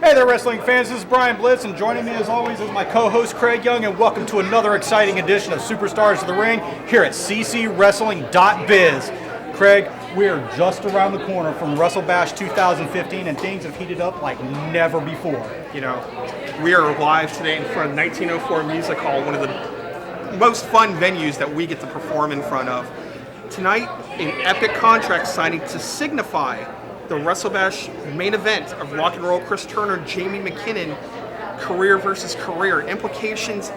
Hey there, wrestling fans. This is Brian Blitz, and joining me as always is my co-host Craig Young, and welcome to another exciting edition of Superstars of the Ring here at ccwrestling.biz. Craig, we are just around the corner from Wrestlebash 2015, and things have heated up like never before. You know, we are live today in front of 1904 Music Hall, one of the most fun venues that we get to perform in front of. Tonight, an epic contract signing to signify the Wrestlebash main event of Rock and Roll Chris Turner, Jamie McKinnon, career versus career. Implications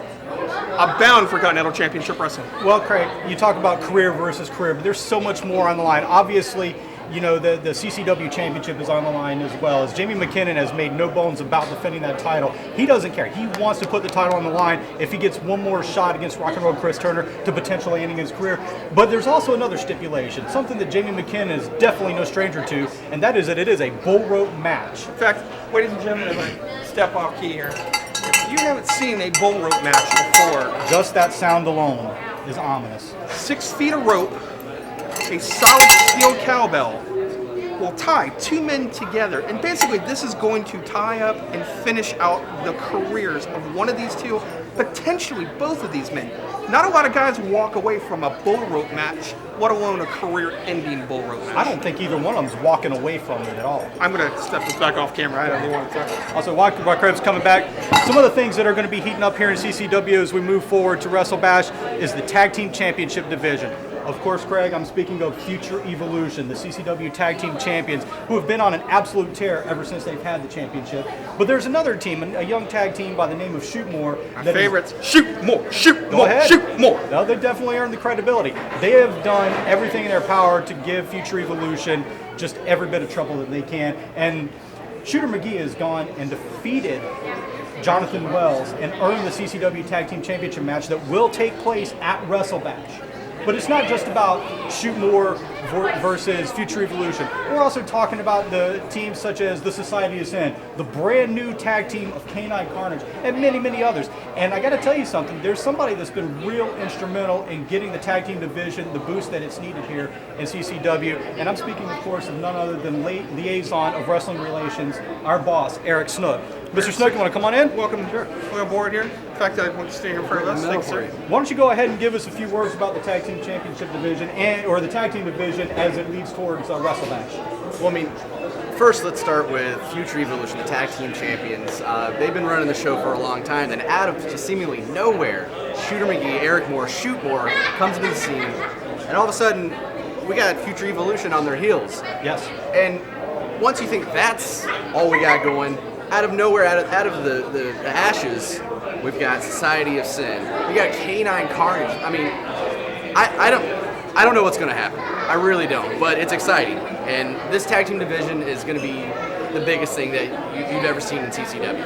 abound for Continental Championship Wrestling. Well, Craig, you talk about career versus career, but there's so much more on the line. Obviously, you know, the CCW Championship is on the line as well. As Jamie McKinnon has made no bones about defending that title. He doesn't care. He wants to put the title on the line if he gets one more shot against Rock and Roll Chris Turner to potentially ending his career. But there's also another stipulation, something that Jamie McKinnon is definitely no stranger to, and that is that it is a bull rope match. In fact, ladies and gentlemen, as I step off key here, if you haven't seen a bull rope match before, Just that sound alone is ominous. 6 feet of rope, a solid steel cowbell will tie two men together, and basically this is going to tie up and finish out the careers of one of these two, potentially both of these men. Not a lot of guys walk away from a bull rope match, let alone a career-ending bull rope match. I don't think either one of them's walking away from it at all. I'm going to step this back off camera. I don't really want to touch it. Also, while Craig's coming back, some of the things that are going to be heating up here in CCW as we move forward to Wrestlebash is the Tag Team Championship division. Of course, Craig, I'm speaking of Future Evilution, the CCW Tag Team Champions, who have been on an absolute tear ever since they've had the championship. But there's another team, a young tag team by the name of Shoot More. My favorites, shoot more, shoot Go more, ahead. shoot more. No, they definitely earned the credibility. They have done everything in their power to give Future Evilution just every bit of trouble that they can. And Shooter McGee has gone and defeated Jonathan Wells and earned the CCW Tag Team Championship match that will take place at Wrestlebash. But it's not just about Shoot More versus Future Evilution. We're also talking about the teams such as the Society of Sin, the brand new tag team of Canine Carnage, and many, many others. And I got to tell you something, there's somebody that's been real instrumental in getting the tag team division the boost that it's needed here in CCW. And I'm speaking, of course, of none other than liaison of wrestling relations, our boss, Eric Snook. Mr. Snook, you want to come on in? Welcome, welcome aboard here. In fact, I want to stay here in front of us. Thanks, sir. Why don't you go ahead and give us a few words about the Tag Team Championship division or the Tag Team division as it leads towards Wrestlebash? Well, I mean, first let's start with Future Evilution, the Tag Team Champions. They've been running the show for a long time, then out of just seemingly nowhere, Shooter McGee, Eric Moore, Shoot More comes into the scene, and all of a sudden, we got Future Evilution on their heels. Yes. And once you think that's all we got going, out of nowhere, out of the ashes, we've got Society of Sin. We got Canine Carnage. I mean, I don't know what's going to happen. I really don't, but it's exciting. And this tag team division is going to be the biggest thing that you've ever seen in CCW.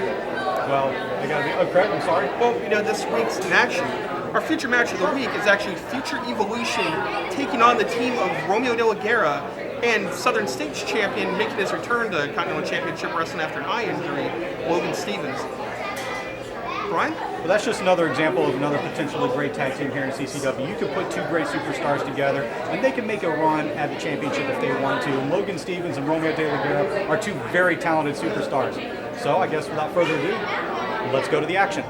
Well, I got to be. Oh, Craig, I'm sorry. Well, you know, this week's in action, our feature match of the week is actually Future Evilution taking on the team of Romeo de Guerra and Southern States champion making his return to Continental Championship Wrestling after an eye injury, Logan Stevens. Brian? Well, that's just another example of another potentially great tag team here in CCW. You could put two great superstars together, and they can make a run at the championship if they want to. And Logan Stevens and Romeo de Guerra are two very talented superstars. So I guess without further ado, let's go to the action.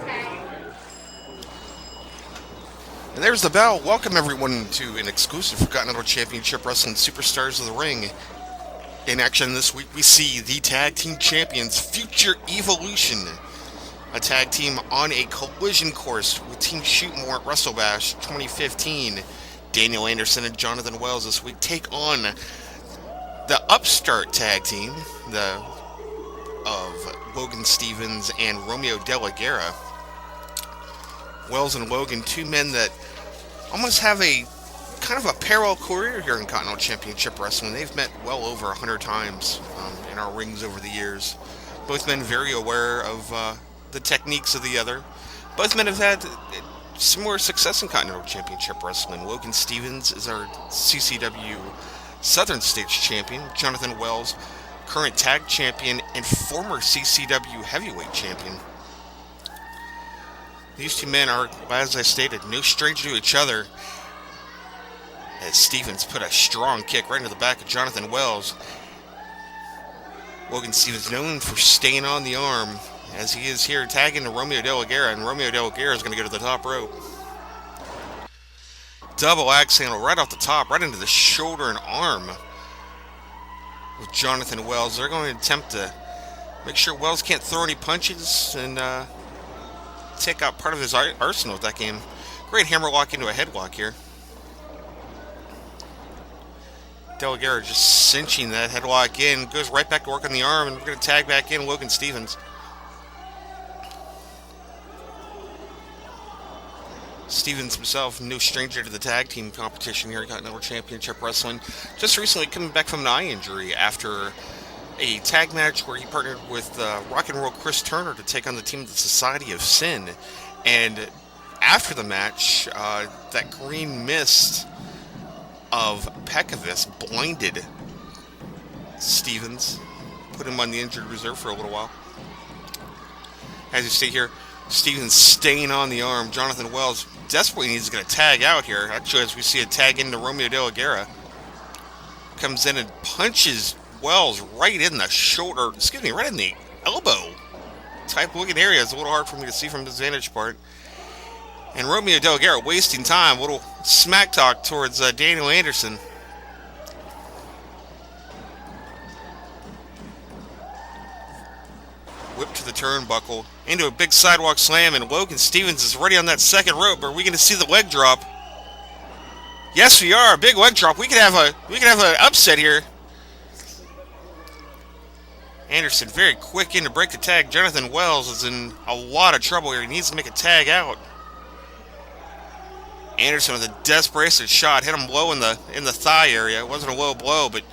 And there's the bell. Welcome everyone to an exclusive for Continental Championship Wrestling Superstars of the Ring. In action this week, we see the Tag Team Champions, Future Evilution, a tag team on a collision course with Team Shootmore at Wrestlebash 2015. Daniel Anderson and Jonathan Wells this week take on the upstart tag team of Logan Stevens and Romeo De Guerra. Wells and Logan, two men that almost have a kind of a parallel career here in Continental Championship Wrestling. They've met well over 100 times in our rings over the years. Both men very aware of the techniques of the other. Both men have had similar success in Continental Championship Wrestling. Logan Stevens is our CCW Southern States champion. Jonathan Wells, current tag champion and former CCW heavyweight champion. These two men are, as I stated, no stranger to each other, as Stevens put a strong kick right into the back of Jonathan Wells. Logan Stevens known for staying on the arm, as he is here tagging to Romeo De Guerra, and Romeo De Guerra is going to go to the top rope. Double axe handle right off the top, right into the shoulder and arm with Jonathan Wells. They're going to attempt to make sure Wells can't throw any punches and take out part of his arsenal with that game. Great hammerlock into a headlock here. De Guerra just cinching that headlock in, goes right back to work on the arm, and we're going to tag back in Logan Stevens. Stevens himself, no stranger to the tag team competition here at Continental Championship Wrestling. Just recently coming back from an eye injury after a tag match where he partnered with Rock and Roll Chris Turner to take on the team of the Society of Sin. And after the match, that green mist of Peckavis blinded Stevens, put him on the injured reserve for a little while. As you see here, Stevens staying on the arm. Jonathan Wells desperately needs to get a tag out here. Actually, as we see a tag into Romeo De Guerra, comes in and punches Wells right in the shoulder, right in the elbow type looking area. It's a little hard for me to see from this vantage part. And Romeo De Guerra wasting time, a little smack talk towards Daniel Anderson. Whip to the turnbuckle, into a big sidewalk slam, and Logan Stevens is ready on that second rope. Are we going to see the leg drop? Yes, we are. Big leg drop. We could have an upset here. Anderson very quick in to break the tag. Jonathan Wells is in a lot of trouble here. He needs to make a tag out. Anderson with a desperation shot, hit him low in the thigh area. It wasn't a low blow, but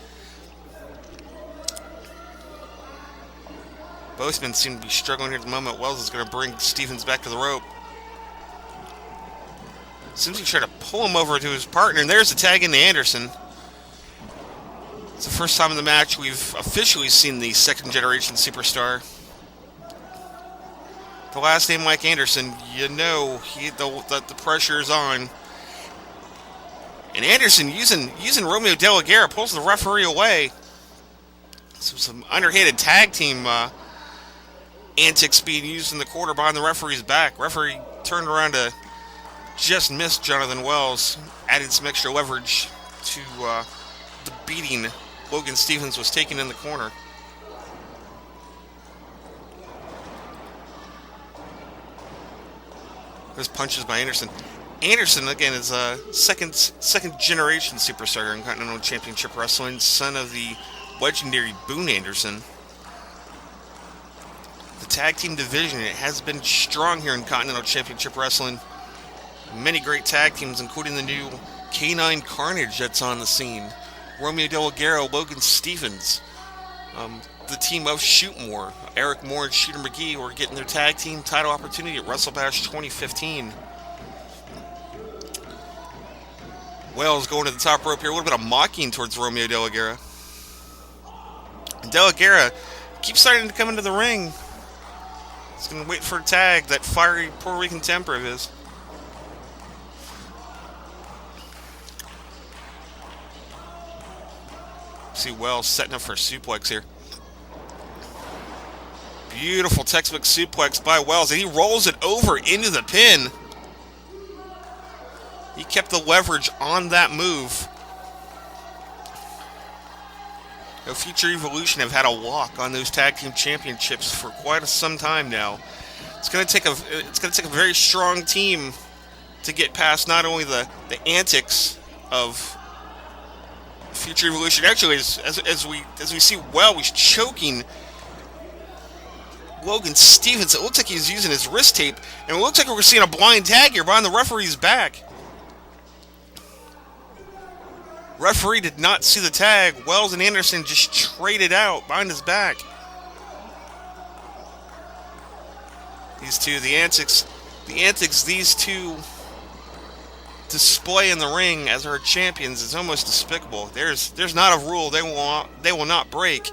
both men seem to be struggling here at the moment. Wells is going to bring Stevens back to the rope. Seems he's trying to pull him over to his partner, and there's the tag into Anderson. It's the first time in the match we've officially seen the second generation superstar. The last name Mike Anderson, you know the pressure is on. And Anderson using Romeo De Guerra pulls the referee away. Some underhanded tag team antics being used in the corner behind the referee's back. Referee turned around to just miss Jonathan Wells, added some extra leverage to the beating Logan Stevens was taking in the corner. There's punches by Anderson. Anderson, again, is a second generation superstar in Continental Championship Wrestling, son of the legendary Boone Anderson. The tag team division, it has been strong here in Continental Championship Wrestling. Many great tag teams, including the new Canine Carnage that's on the scene. Romeo De Guerra, Logan Stevens. The team of Shootmore, Eric Moore and Shooter McGee, were getting their tag team title opportunity at Wrestlebash 2015. Wells going to the top rope here. A little bit of mocking towards Romeo De Guerra. And De Guerra keeps starting to come into the ring. He's going to wait for a tag, that fiery Puerto Rican temper of his. See Wells setting up for a suplex here. Beautiful textbook suplex by Wells, and he rolls it over into the pin. He kept the leverage on that move. Now, Future Evolution have had a lock on those tag team championships for quite some time now. It's going to take a very strong team to get past not only the antics of Future Evolution. Actually, as we see, he's choking Logan Stevens. It looks like he's using his wrist tape, and it looks like we're seeing a blind tag here behind the referee's back. Referee did not see the tag. Wells and Anderson just traded out behind his back. These two, the antics these two display in the ring as our champions is almost despicable. There's not a rule they will not break.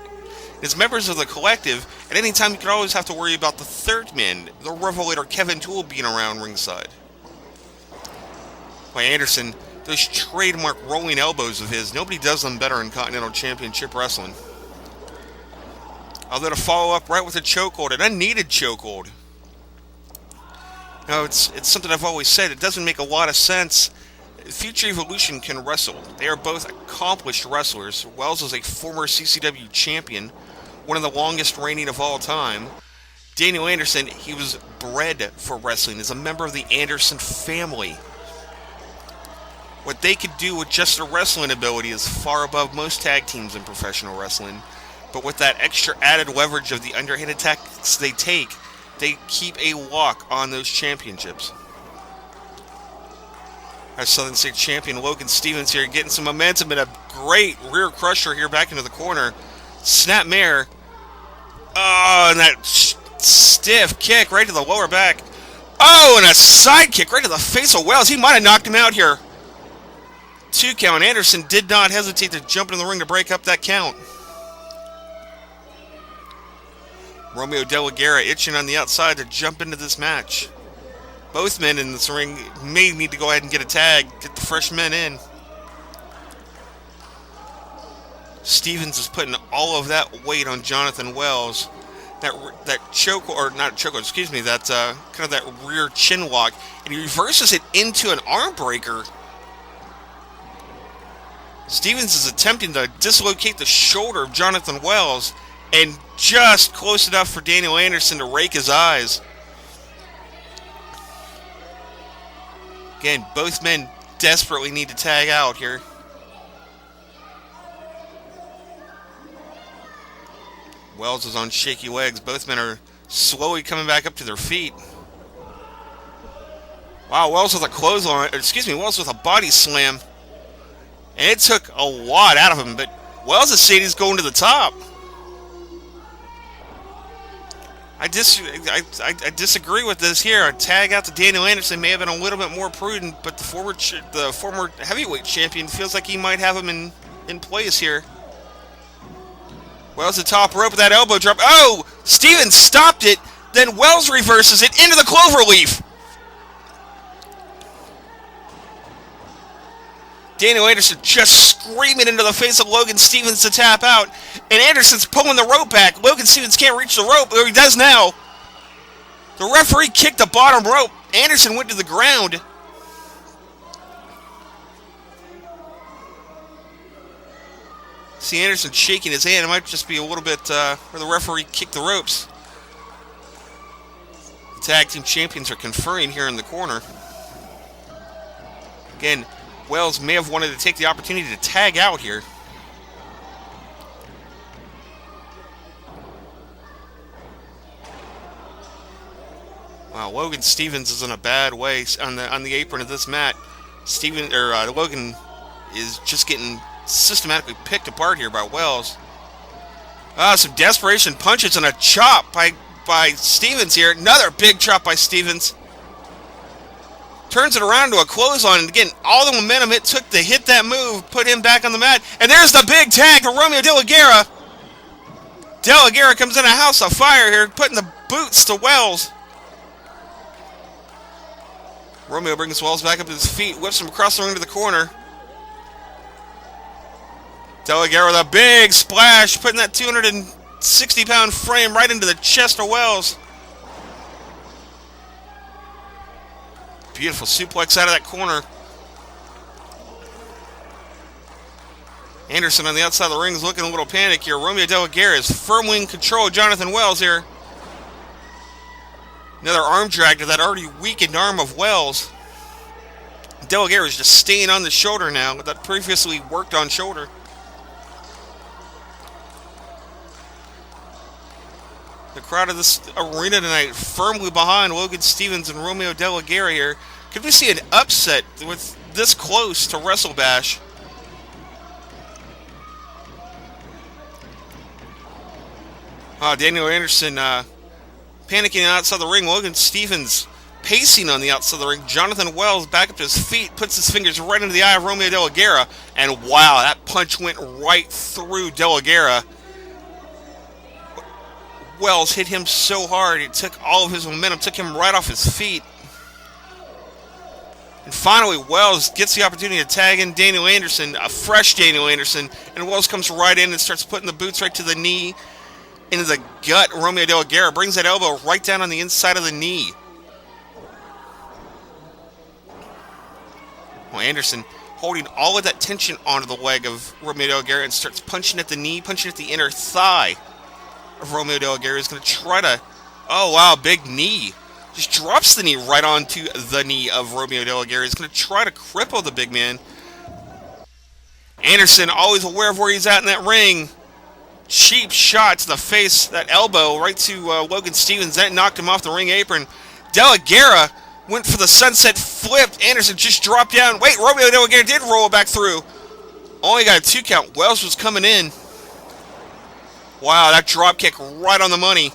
As members of the collective, at any time you could always have to worry about the third man, the Revelator Kevin Toole, being around ringside. By Anderson, those trademark rolling elbows of his, nobody does them better in Continental Championship Wrestling. Although to follow up right with a chokehold, an unneeded chokehold. Now, it's something I've always said. It doesn't make a lot of sense. Future Evolution can wrestle. They are both accomplished wrestlers. Wells is a former CCW champion, one of the longest reigning of all time. Daniel Anderson, he was bred for wrestling, is a member of the Anderson family. What they could do with just their wrestling ability is far above most tag teams in professional wrestling. But with that extra added leverage of the underhanded tactics they take, they keep a lock on those championships. Our Southern State champion Logan Stevens here getting some momentum and a great rear crusher here back into the corner. Snapmare. Oh, and that stiff kick right to the lower back. Oh, and a side kick right to the face of Wells. He might have knocked him out here. 2 count. Anderson did not hesitate to jump into the ring to break up that count. Romeo De La Guerra itching on the outside to jump into this match. Both men in this ring may need to go ahead and get a tag, get the fresh men in. Stevens is putting all of that weight on Jonathan Wells. That choke, or not choke, excuse me, that kind of that rear chin lock, and he reverses it into an arm breaker. Stevens is attempting to dislocate the shoulder of Jonathan Wells, and just close enough for Daniel Anderson to rake his eyes. Again, both men desperately need to tag out here. Wells is on shaky legs. Both men are slowly coming back up to their feet. Wow, Wells with a clothesline, Wells with a body slam. And it took a lot out of him, but Wells is saying he's going to the top. I disagree with this here. A tag out to Daniel Anderson may have been a little bit more prudent, but the former heavyweight champion feels like he might have him in place here. Wells the top rope with that elbow drop. Oh! Stevens stopped it. Then Wells reverses it into the cloverleaf. Daniel Anderson just screaming into the face of Logan Stevens to tap out. And Anderson's pulling the rope back. Logan Stevens can't reach the rope, or he does now. The referee kicked the bottom rope. Anderson went to the ground. See Anderson shaking his hand. It might just be a little bit where the referee kicked the ropes. The tag team champions are conferring here in the corner. Again, Wells may have wanted to take the opportunity to tag out here. Wow, Logan Stevens is in a bad way on the apron of this mat. Logan is just getting systematically picked apart here by Wells. Some desperation punches and a chop by Stevens here. Another big chop by Stevens. Turns it around to a clothesline, and again, all the momentum it took to hit that move put him back on the mat. And there's the big tag to Romeo De La Guerra. De La Guerra comes in a house of fire here, putting the boots to Wells. Romeo brings Wells back up to his feet, whips him across the ring to the corner. De La Guerra with a big splash, putting that 260-pound frame right into the chest of Wells. Beautiful suplex out of that corner. Anderson on the outside of the ring is looking a little panicked here. Romeo De La Guerra is firmly in control of Jonathan Wells here. Another arm drag to that already weakened arm of Wells. De La Guerra is just staying on the shoulder now with that previously worked on shoulder. The crowd of this arena tonight firmly behind Logan Stevens and Romeo De La Guerra here. Could we see an upset with this close to Wrestlebash? Daniel Anderson panicking outside the ring. Logan Stevens pacing on the outside of the ring. Jonathan Wells back up to his feet, puts his fingers right into the eye of Romeo De La Guerra. And wow, that punch went right through De La Guerra. Wells hit him so hard, it took all of his momentum, took him right off his feet. And finally, Wells gets the opportunity to tag in Daniel Anderson, a fresh Daniel Anderson, and Wells comes right in and starts putting the boots right to the knee, into the gut. Romeo De La Guerra brings that elbow right down on the inside of the knee. Well, Anderson holding all of that tension onto the leg of Romeo De La Guerra and starts punching at the knee, punching at the inner thigh of Romeo De La Guerra. Is going to try to, oh wow, big knee. Just drops the knee right onto the knee of Romeo De La Guerra. He's going to try to cripple the big man. Anderson, always aware of where he's at in that ring. Cheap shot to the face, that elbow right to Logan Stevens. That knocked him off the ring apron. De La Guerra went for the sunset flip. Anderson just dropped down. Wait, Romeo De La Guerra did roll back through. Only got a 2 count. Wells was coming in. Wow, that drop kick right on the money.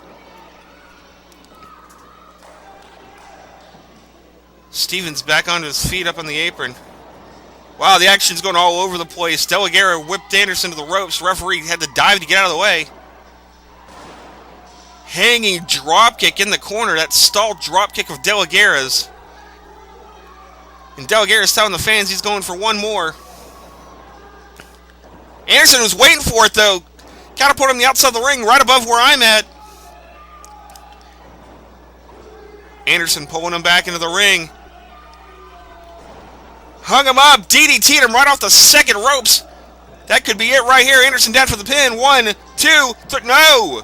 Stevens back onto his feet up on the apron. Wow, the action's going all over the place. De La Guerra whipped Anderson to the ropes. Referee had to dive to get out of the way. Hanging drop kick in the corner. That stalled drop kick of De La Guerra's. And De La Guerra's telling the fans he's going for one more. Anderson was waiting for it though. Catapult him the outside of the ring, right above where I'm at. Anderson pulling him back into the ring. Hung him up, DDT'd him right off the second ropes. That could be it right here. Anderson down for the pin. 1, 2, 3, no!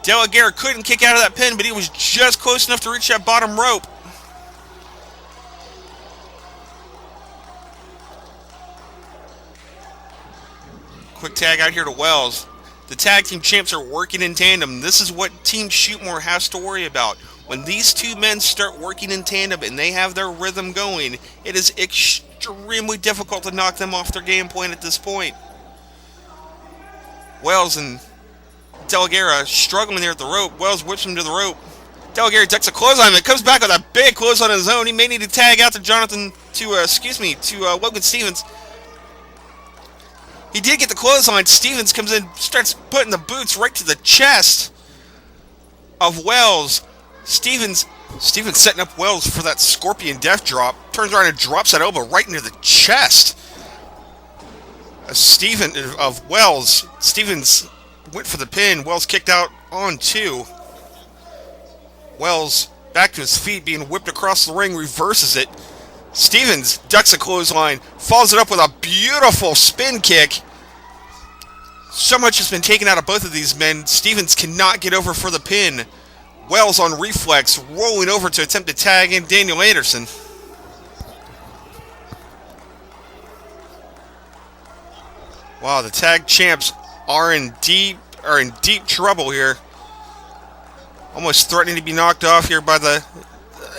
De La Guerra couldn't kick out of that pin, but he was just close enough to reach that bottom rope. Quick tag out here to Wells. The tag team champs are working in tandem. This is what Team Shootmore has to worry about. When these two men start working in tandem and they have their rhythm going, it is extremely difficult to knock them off their game plan at this point. Wells and De La Guerra struggling there at the rope. Wells whips him to the rope. De La Guerra ducks a clothesline and comes back with a big clothesline on his own. He may need to tag out to Logan Stevens. He did get the clothesline. Stevens comes in, starts putting the boots right to the chest of Wells. Stevens setting up Wells for that Scorpion Death Drop. Turns around and drops that elbow right into the chest of Wells. Stevens went for the pin. Wells kicked out on 2. Wells back to his feet, being whipped across the ring, reverses it. Stevens ducks a clothesline, follows it up with a beautiful spin kick. So much has been taken out of both of these men. Stevens cannot get over for the pin. Wells on reflex, rolling over to attempt to tag in Daniel Anderson. Wow, the tag champs are in deep trouble here. Almost threatening to be knocked off here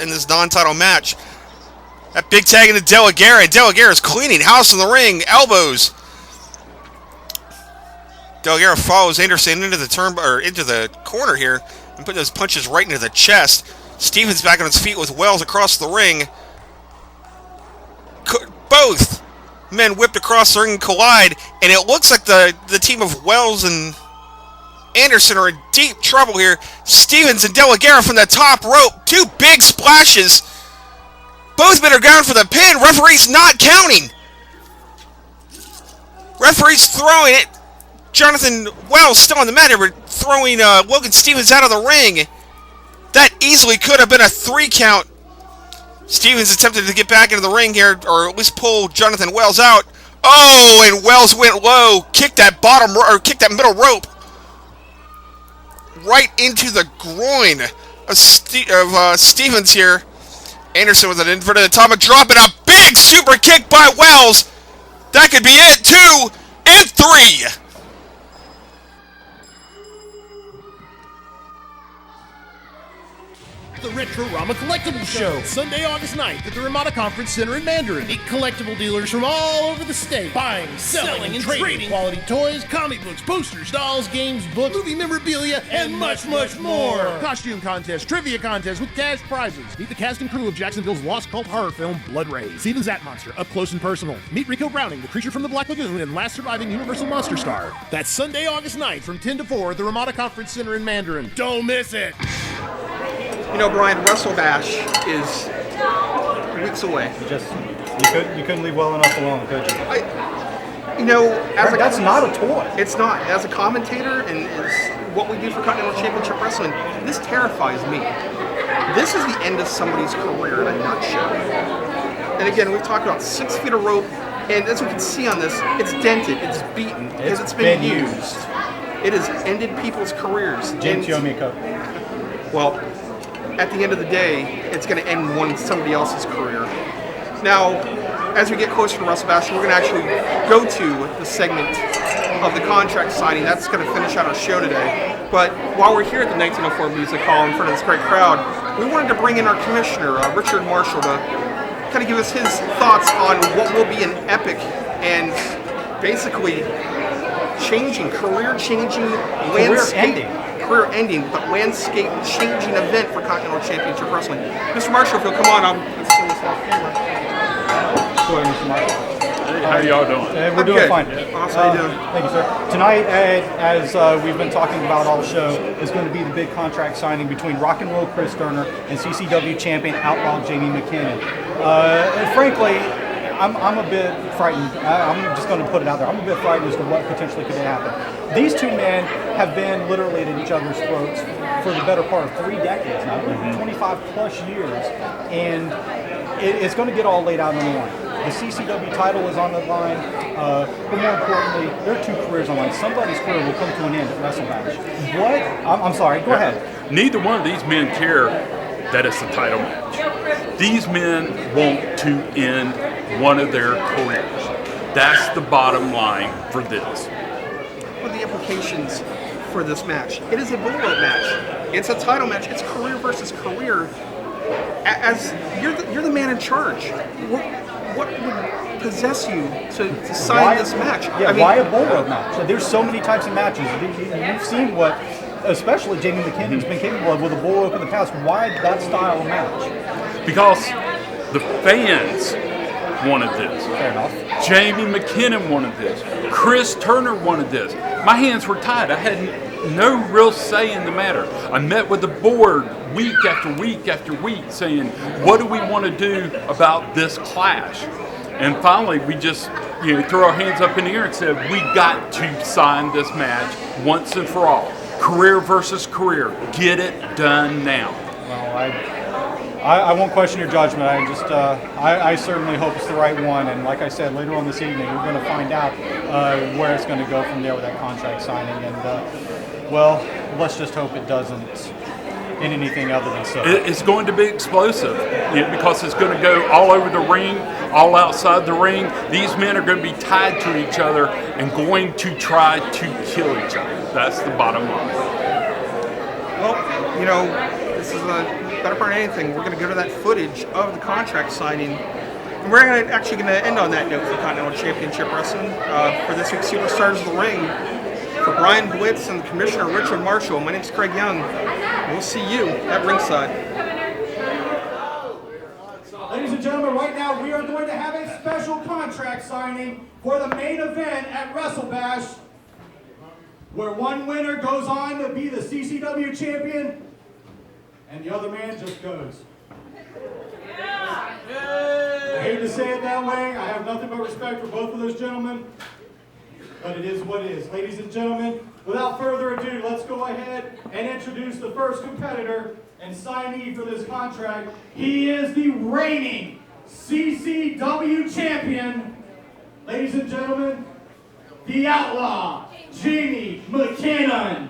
in this non-title match. That big tag into De La Guerra. De La Guerra is cleaning house in the ring. Elbows. De La Guerra follows Anderson into the corner here and putting those punches right into the chest. Stevens back on his feet with Wells across the ring. Both men whipped across the ring and collide, and it looks like the team of Wells and Anderson are in deep trouble here. Stevens and De La Guerra from the top rope. 2 big splashes. Both men are down for the pin. Referee's not counting. Referee's throwing it. Jonathan Wells still on the mat here, but throwing Logan Stevens out of the ring. That easily could have been a 3 count. Stevens attempted to get back into the ring here, or at least pull Jonathan Wells out. Oh, and Wells went low, kicked that middle rope. right into the groin of Stevens here. Anderson with an inverted atomic drop and a big super kick by Wells. That could be it. 2 and 3. The Retro Rama Collectible Show, Sunday, August 9th at the Ramada Conference Center in Mandarin. Meet collectible dealers from all over the state, buying, selling, and trading quality toys, comic books, posters, dolls, games, books, movie memorabilia, and much, much more. Costume contest, trivia contest with cash prizes. Meet the cast and crew of Jacksonville's lost cult horror film, Blood Rage. See the Zat Monster up close and personal. Meet Rico Browning, the creature from the Black Lagoon and last surviving Universal Monster star. That's Sunday, August 9th from 10 to 4 at the Ramada Conference Center in Mandarin. Don't miss it. You know, Brian, Wrestlebash is weeks away. You couldn't leave well enough alone, could you? That's not a toy. It's not. As a commentator and as what we do for Continental Championship Wrestling, this terrifies me. This is the end of somebody's career in a nutshell. And again, we've talked about 6 feet of rope, and as we can see on this, it's dented, it's beaten, because it's been used. It has ended people's careers. Well, at the end of the day, it's going to end somebody else's career. Now, as we get closer to Wrestlebash, we're going to actually go to the segment of the contract signing. That's going to finish out our show today. But while we're here at the 1904 Music Hall in front of this great crowd, we wanted to bring in our commissioner, Richard Marshal, to kind of give us his thoughts on what will be an epic and basically career-changing landscape. Career-ending, but landscape-changing event for Continental Championship Wrestling. Mr. Marshall, if you'll come on, let's see this off camera. Go ahead, Mr. Marshall. Hey, how y'all doing? We're doing fine. Awesome. How you doing? Thank you, sir. Tonight, as we've been talking about all show, is going to be the big contract signing between Rock and Roll Chris Turner and CCW champion Outlaw Jamie McKinnon. And frankly, I'm a bit frightened. I'm just going to put it out there. I'm a bit frightened as to what potentially could happen. These two men have been literally at each other's throats for the better part of 3 decades now, 25 plus years, and it's going to get all laid out on the line. The CCW title is on the line, but more importantly, there are 2 careers on the line. Somebody's career will come to an end at Wrestlebash. What? I'm sorry, go ahead. Neither one of these men care that it's a title match. These men want to end one of their careers. That's the bottom line for this. What are the implications for this match? It is a bullet match. It's a title match. It's career versus career. As you're the man in charge. What would possess you to sign this match? Yeah, why a bull rope match? There's so many types of matches. You've seen what, especially Jamie McKinnon's been capable of with a bull rope in the past. Why that style of match? Because the fans wanted this. Fair enough. Jamie McKinnon wanted this. Chris Turner wanted this. My hands were tied. I had no real say in the matter. I met with the board week after week after week saying, what do we want to do about this clash? And finally, we just threw our hands up in the air and said, we got to sign this match once and for all. Career versus career. Get it done now. Well, I won't question your judgment. I certainly hope it's the right one. And like I said, later on this evening, we're going to find out where it's going to go from there with that contract signing. And well, let's just hope it doesn't in anything other than so. It's going to be explosive because it's going to go all over the ring, all outside the ring. These men are going to be tied to each other and going to try to kill each other. That's the bottom line. Well, this is a better part of anything. We're going to go to that footage of the contract signing. And we're actually going to end on that note for Continental Championship Wrestling. For this week's Superstars of the Ring, for Brian Blitz and Commissioner Richard Marshall, my name's Craig Young. We'll see you at ringside. Ladies and gentlemen, right now we are going to have a special contract signing for the main event at Wrestlebash, where one winner goes on to be the CCW champion, and the other man just goes. I hate to say it that way. I have nothing but respect for both of those gentlemen, but it is what it is. Ladies and gentlemen, without further ado, let's go ahead and introduce the first competitor and signee for this contract. He is the reigning CCW champion. Ladies and gentlemen, the Outlaw, Jamie McKinnon.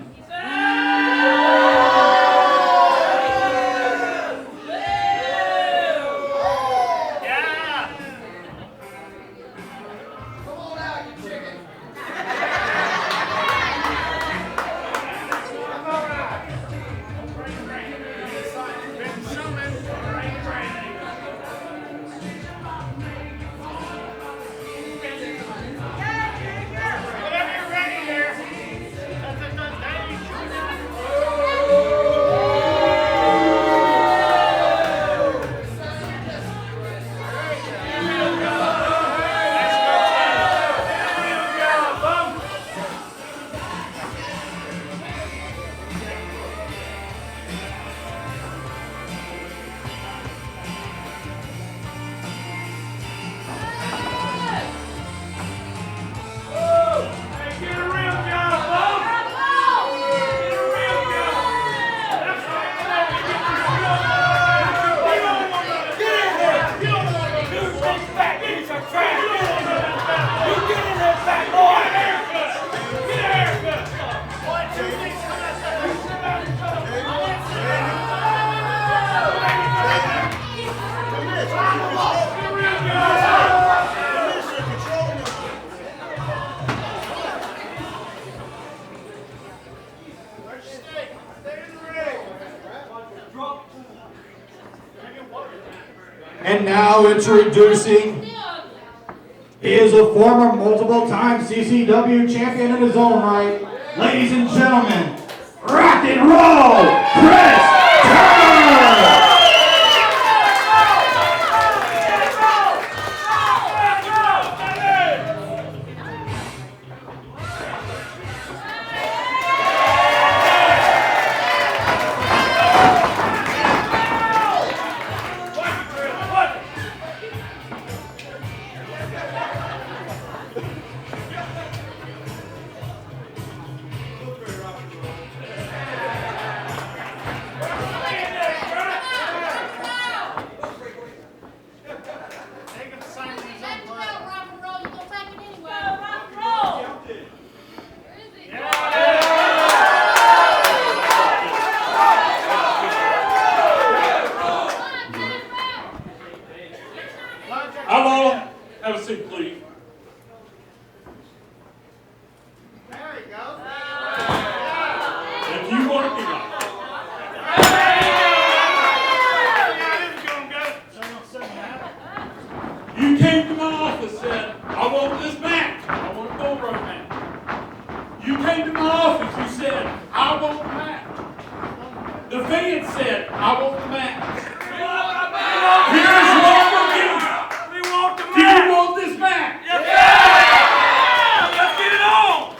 And now introducing, he is a former multiple-time CCW champion in his own right. Ladies and gentlemen, rock and roll, Chris Turner! Hello, have a seat, please. There you go. If you want to be like you came to my office and said, I want this match. I want a bull rope match. You came to my office, you said, I want the match. The fans said, I want the match. Here's what we're giving you. Do you want this match? Let's get it on!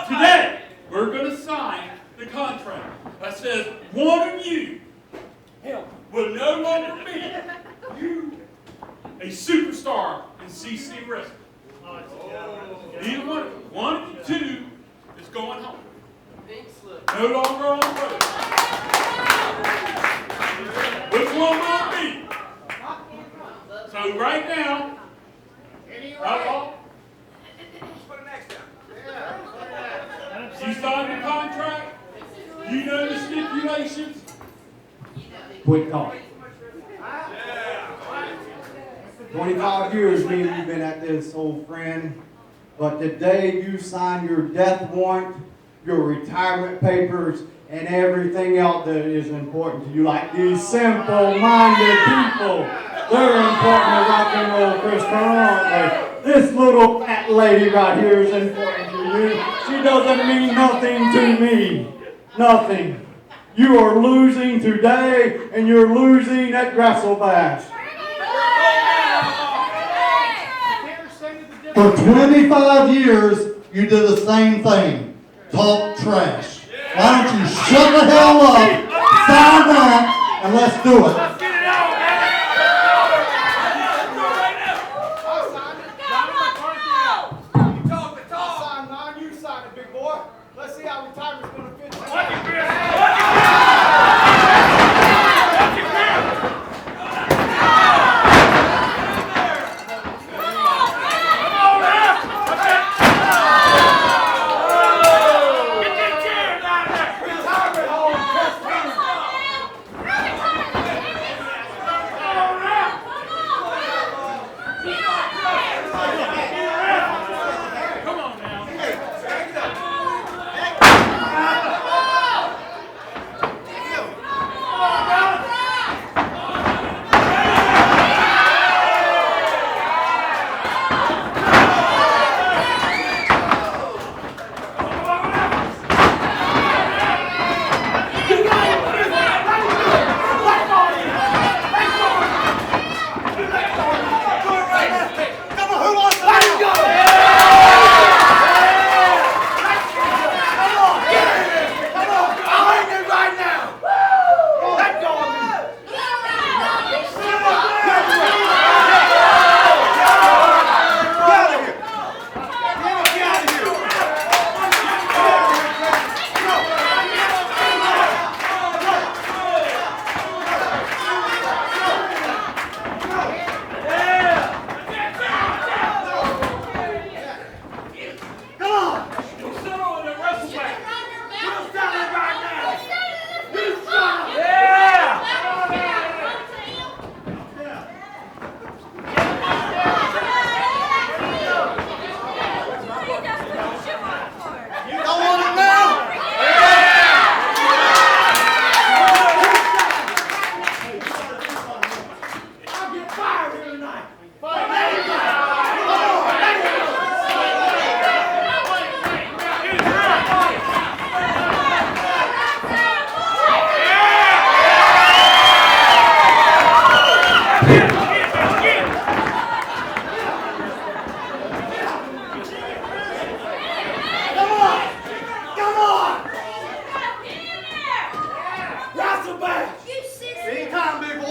Today, we're going to sign the contract that says one of you will no longer be a superstar in CC Wrestling. Either one of you two is going home. No longer on the road. Which one will it be? So right now, you signed the contract, you know the stipulations. Quick call. 25 years me and you've been at this, old friend. But today you signed your death warrant, your retirement papers, and everything else that is important to you. Like these simple-minded people. They're important to rock and roll, Chris Turner, aren't they? This little fat lady right here is important to you. She doesn't mean nothing to me. Nothing. You are losing today, and you're losing at Wrestlebash. For 25 years, you did the same thing. Talk trash. Why don't you shut the hell up, sign that, and let's do it. Let's see how retirement's going to fit.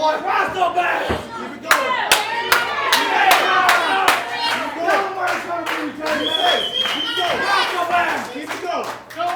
boy. Wrestlebash. Keep it going. Keep it going. Keep it going. Keep it going.